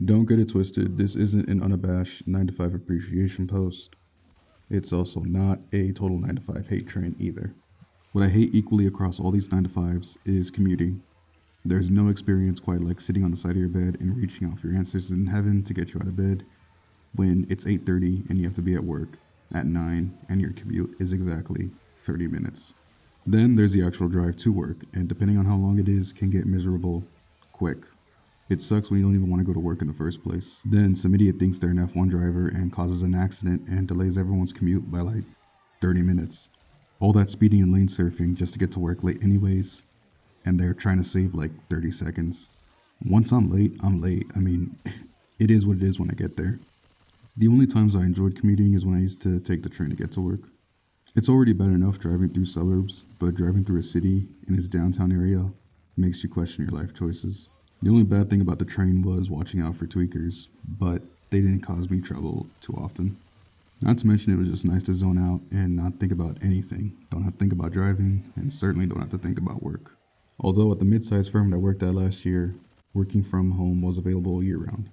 Don't get it twisted, this isn't an unabashed 9 to 5 appreciation post. It's also not a total 9 to 5 hate train either. What I hate equally across all these 9 to 5s is commuting. There's no experience quite like sitting on the side of your bed and reaching out for your ancestors in heaven to get you out of bed when it's 8:30 and you have to be at work at 9 and your commute is exactly 30 minutes. Then there's the actual drive to work, and depending on how long it is, can get miserable quick. It sucks when you don't even want to go to work in the first place. Then some idiot thinks they're an F1 driver and causes an accident and delays everyone's commute by like 30 minutes. All that speeding and lane surfing just to get to work late anyways, and they're trying to save like 30 seconds. Once I'm late, I'm late. I mean, it is what it is when I get there. The only times I enjoyed commuting is when I used to take the train to get to work. It's already bad enough driving through suburbs, but driving through a city in its downtown area makes you question your life choices. The only bad thing about the train was watching out for tweakers, but they didn't cause me trouble too often. Not to mention it was just nice to zone out and not think about anything. Don't have to think about driving, and certainly don't have to think about work. Although at the mid-sized firm that I worked at last year, working from home was available year-round.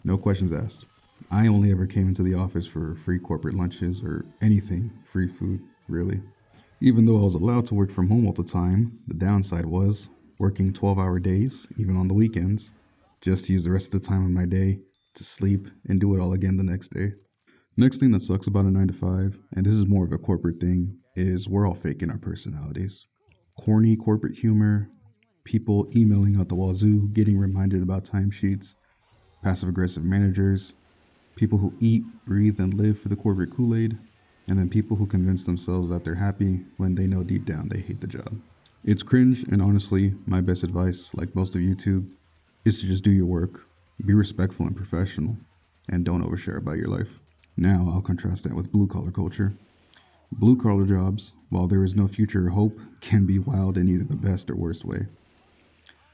No questions asked. I only ever came into the office for free corporate lunches or anything, free food, really. Even though I was allowed to work from home all the time, the downside was working 12-hour days, even on the weekends, just to use the rest of the time of my day to sleep and do it all again the next day. Next thing that sucks about a 9 to 5, and this is more of a corporate thing, is we're all faking our personalities. Corny corporate humor, people emailing out the wazoo, getting reminded about timesheets, passive aggressive managers, people who eat, breathe, and live for the corporate Kool-Aid, and then people who convince themselves that they're happy when they know deep down they hate the job. It's cringe, and honestly, my best advice, like most of YouTube, is to just do your work, be respectful and professional, and don't overshare about your life. Now, I'll contrast that with blue-collar culture. Blue-collar jobs, while there is no future or hope, can be wild in either the best or worst way.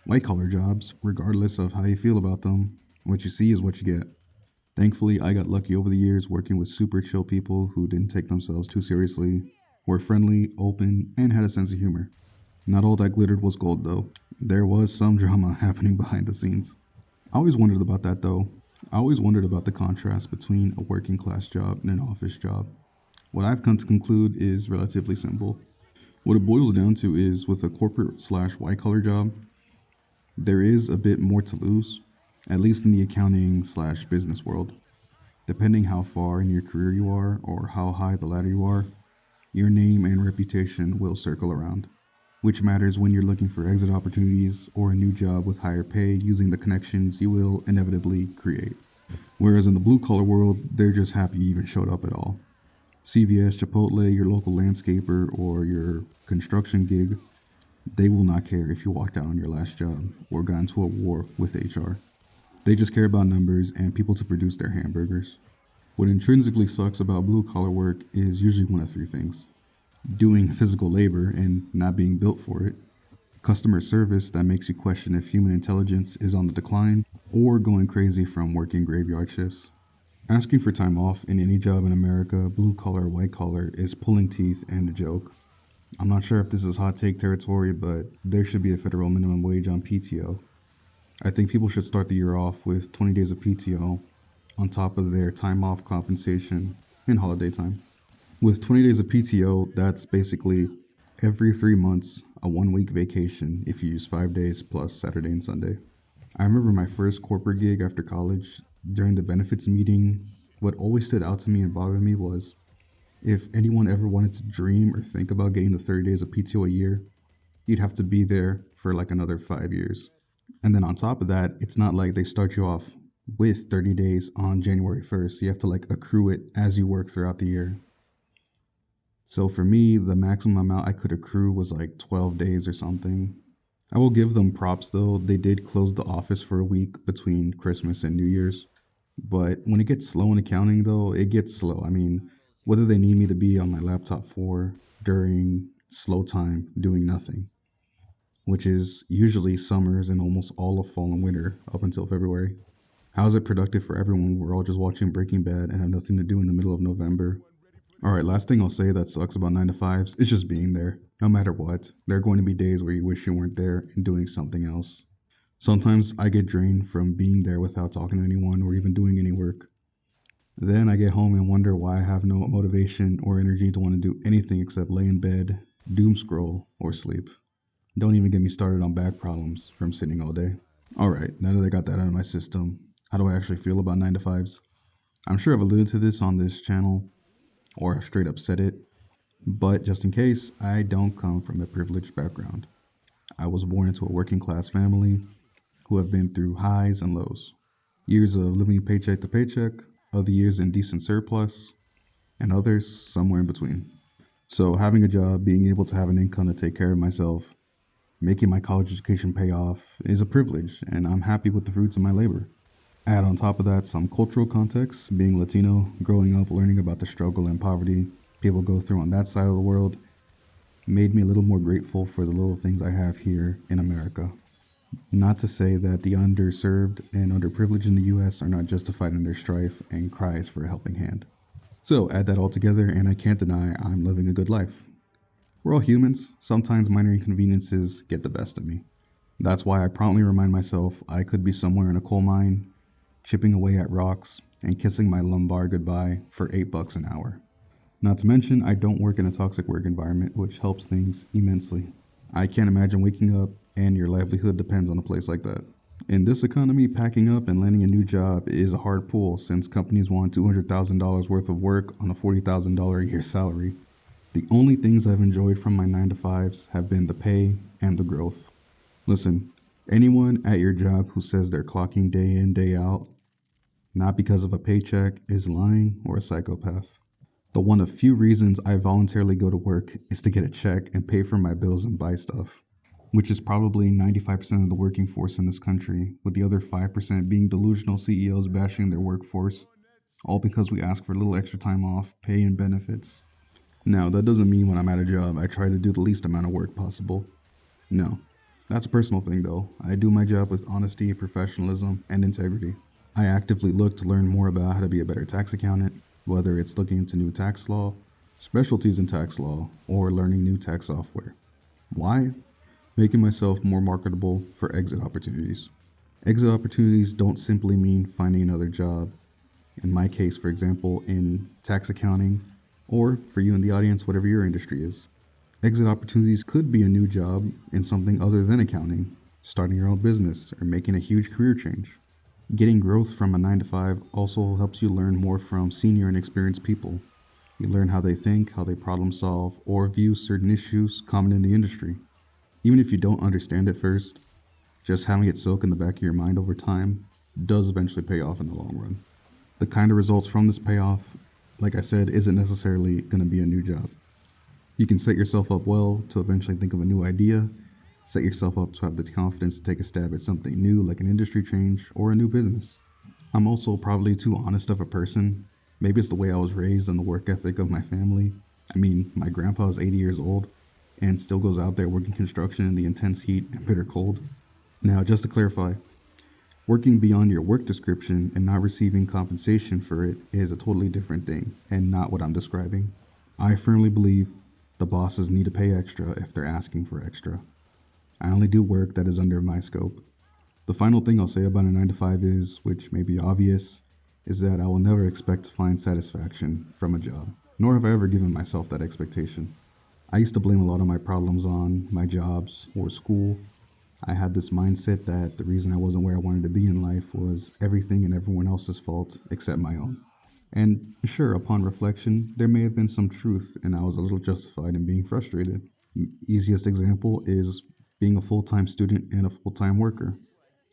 White-collar jobs, regardless of how you feel about them, what you see is what you get. Thankfully, I got lucky over the years working with super chill people who didn't take themselves too seriously, were friendly, open, and had a sense of humor. Not all that glittered was gold though. There was some drama happening behind the scenes. I always wondered about that though. I always wondered about the contrast between a working class job and an office job. What I've come to conclude is relatively simple. What it boils down to is with a corporate slash white collar job, there is a bit more to lose, at least in the accounting slash business world. Depending how far in your career you are or how high the ladder you are, your name and reputation will circle around, which matters when you're looking for exit opportunities or a new job with higher pay using the connections you will inevitably create. Whereas in the blue collar world, they're just happy you even showed up at all. CVS, Chipotle, your local landscaper, or your construction gig, they will not care if you walked out on your last job or got into a war with HR. They just care about numbers and people to produce their hamburgers. What intrinsically sucks about blue collar work is usually one of three things: doing physical labor and not being built for it, customer service that makes you question if human intelligence is on the decline, or going crazy from working graveyard shifts. Asking for time off in any job in America, blue collar or white collar, is pulling teeth and a joke. I'm not sure if this is hot take territory, but there should be a federal minimum wage on PTO. I think people should start the year off with 20 days of PTO on top of their time off compensation and holiday time. With 20 days of PTO, that's basically every 3 months a 1 week vacation if you use 5 days plus Saturday and Sunday. I remember my first corporate gig after college. During the benefits meeting, what always stood out to me and bothered me was if anyone ever wanted to dream or think about getting the 30 days of PTO a year, you'd have to be there for like another 5 years. And then on top of that, it's not like they start you off with 30 days on January 1st. You have to like accrue it as you work throughout the year. So for me, the maximum amount I could accrue was like 12 days or something. I will give them props though. They did close the office for a week between Christmas and New Year's. But when it gets slow in accounting though, it gets slow. I mean, whether they need me to be on my laptop for during slow time doing nothing, which is usually summers and almost all of fall and winter up until February. How is it productive for everyone? We're all just watching Breaking Bad and have nothing to do in the middle of November. Alright, last thing I'll say that sucks about 9 to 5s is just being there. No matter what, there are going to be days where you wish you weren't there and doing something else. Sometimes I get drained from being there without talking to anyone or even doing any work. Then I get home and wonder why I have no motivation or energy to want to do anything except lay in bed, doom scroll, or sleep. Don't even get me started on back problems from sitting all day. Alright, now that I got that out of my system, how do I actually feel about 9 to 5s? I'm sure I've alluded to this on this channel, or I've straight up said it, but just in case, I don't come from a privileged background. I was born into a working class family who have been through highs and lows. Years of living paycheck to paycheck, other years in decent surplus, and others somewhere in between. So having a job, being able to have an income to take care of myself, making my college education pay off is a privilege, and I'm happy with the fruits of my labor. Add on top of that some cultural context, being Latino, growing up learning about the struggle and poverty people go through on that side of the world, made me a little more grateful for the little things I have here in America. Not to say that the underserved and underprivileged in the US are not justified in their strife and cries for a helping hand. So add that all together and I can't deny I'm living a good life. We're all humans, sometimes minor inconveniences get the best of me. That's why I promptly remind myself I could be somewhere in a coal mine, chipping away at rocks, and kissing my lumbar goodbye for $8 an hour. Not to mention, I don't work in a toxic work environment, which helps things immensely. I can't imagine waking up and your livelihood depends on a place like that. In this economy, packing up and landing a new job is a hard pull since companies want $200,000 worth of work on a $40,000 a year salary. The only things I've enjoyed from my 9 to 5s have been the pay and the growth. Listen, anyone at your job who says they're clocking day in, day out, not because of a paycheck, is lying or a psychopath. The one of few reasons I voluntarily go to work is to get a check and pay for my bills and buy stuff, which is probably 95% of the working force in this country, with the other 5% being delusional CEOs bashing their workforce, all because we ask for a little extra time off, pay, and benefits. Now, that doesn't mean when I'm at a job I try to do the least amount of work possible. No, that's a personal thing though. I do my job with honesty, professionalism, and integrity. I actively look to learn more about how to be a better tax accountant, whether it's looking into new tax law, specialties in tax law, or learning new tax software. Why? Making myself more marketable for exit opportunities. Exit opportunities don't simply mean finding another job. In my case, for example, in tax accounting, or for you in the audience, whatever your industry is. Exit opportunities could be a new job in something other than accounting, starting your own business, or making a huge career change. Getting growth from a 9 to 5 also helps you learn more from senior and experienced people. You learn how they think, how they problem solve, or view certain issues common in the industry. Even if you don't understand it first, just having it soak in the back of your mind over time does eventually pay off in the long run. The kind of results from this payoff, like I said, isn't necessarily going to be a new job. You can set yourself up well to eventually think of a new idea, set yourself up to have the confidence to take a stab at something new like an industry change or a new business. I'm also probably too honest of a person. Maybe it's the way I was raised and the work ethic of my family. I mean, my grandpa is 80 years old and still goes out there working construction in the intense heat and bitter cold. Now, just to clarify, working beyond your work description and not receiving compensation for it is a totally different thing and not what I'm describing. I firmly believe the bosses need to pay extra if they're asking for extra. I only do work that is under my scope. The final thing I'll say about a 9 to 5 is, which may be obvious, is that I will never expect to find satisfaction from a job, nor have I ever given myself that expectation. I used to blame a lot of my problems on my jobs or school. I had this mindset that the reason I wasn't where I wanted to be in life was everything and everyone else's fault except my own. And sure, upon reflection, there may have been some truth and I was a little justified in being frustrated. Easiest example is being a full-time student and a full-time worker.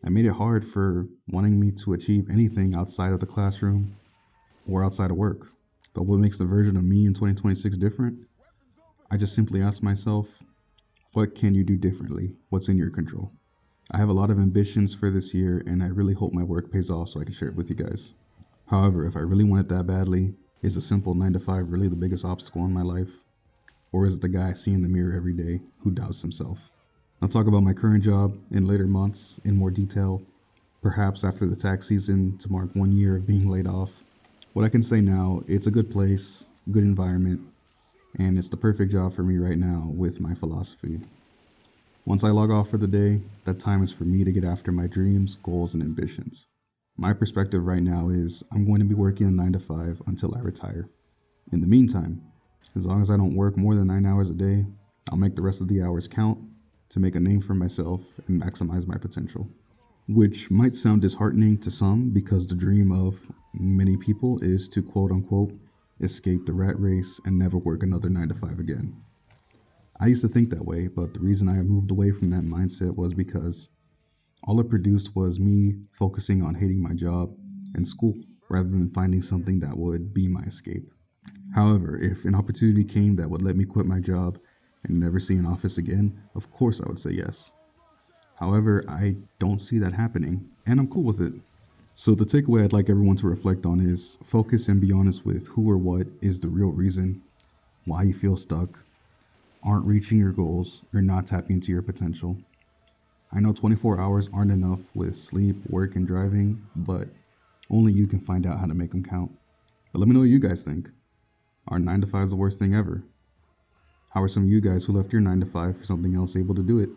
That made it hard for wanting me to achieve anything outside of the classroom or outside of work. But what makes the version of me in 2026 different? I just simply ask myself, what can you do differently? What's in your control? I have a lot of ambitions for this year and I really hope my work pays off so I can share it with you guys. However, if I really want it that badly, is a simple 9 to 5 really the biggest obstacle in my life? Or is it the guy I see in the mirror every day who doubts himself? I'll talk about my current job in later months in more detail, perhaps after the tax season to mark 1 year of being laid off. What I can say now, it's a good place, good environment, and it's the perfect job for me right now with my philosophy. Once I log off for the day, that time is for me to get after my dreams, goals, and ambitions. My perspective right now is I'm going to be working a 9 to 5 until I retire. In the meantime, as long as I don't work more than 9 hours a day, I'll make the rest of the hours count to make a name for myself and maximize my potential. Which might sound disheartening to some because the dream of many people is to quote unquote escape the rat race and never work another 9 to 5 again. I used to think that way, but the reason I moved away from that mindset was because all it produced was me focusing on hating my job and school rather than finding something that would be my escape. However, if an opportunity came that would let me quit my job and never see an office again, of course I would say yes. However, I don't see that happening, and I'm cool with it. So the takeaway I'd like everyone to reflect on is focus and be honest with who or what is the real reason why you feel stuck, aren't reaching your goals, or not tapping into your potential. I know 24 hours aren't enough with sleep, work, and driving, but only you can find out how to make them count. But let me know what you guys think. Are 9 to 5s the worst thing ever? How are some of you guys who left your 9 to 5 for something else able to do it?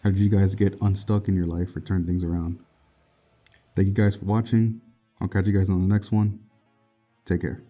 How did you guys get unstuck in your life or turn things around? Thank you guys for watching. I'll catch you guys on the next one. Take care.